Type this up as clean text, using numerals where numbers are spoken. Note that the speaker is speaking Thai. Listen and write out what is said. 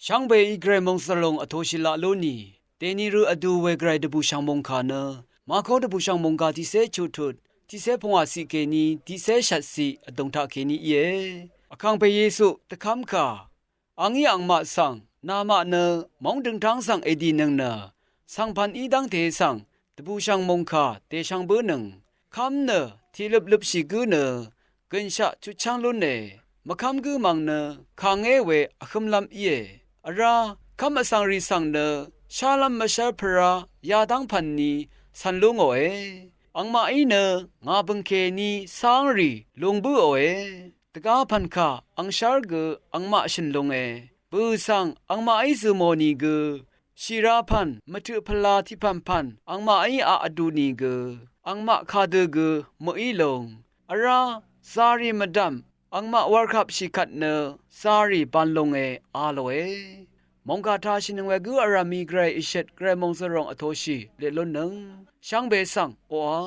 ช่างเบอีเกรมงสลงอโทชิลาโลนีเตนีรูอดูเวไกรดบูช่างมงคาเนมาโคดบูช่างมงกาที่เซชุทุดที่เซพงอาสิเกนีที่เซชัดสิอดงทาเกนีเยอคังเปเยซูตะคัมคาอังยีอังมาสังนามาเนมองดึงทางสังเอดีนังเนสังพันอีดังเทสังตบูช่างมงคาเตช่างเบนึงคำเนที่ลึบชิกูเนกินชะชุช่างลุนเนมะคำกูมังเนคางเอเวอคัมลำเยอาราคำสังริสังเนชาลัมมาชาพระยาดังพันนีสันลุงโอเออังมาอีเนงาบังเคนีสังรีลุงบูโอเอตกาพันคาอังชาร์กอังมาชินลุงเอบูสังอังมาอีซูโมนีกชิราพันมัทุพลาทิพันพันอังมาอีอาอดูนีกอังมาคาเดกมอีลงอาราซารีมดัมอังมาวาร์คับชิคัดเนซารีปันลงเออาโลเอมองกาทาชินงเวกูอารามีเกรอิเชตเกรมงสรองอโทชีเลลนนึงช่างเบสังโออา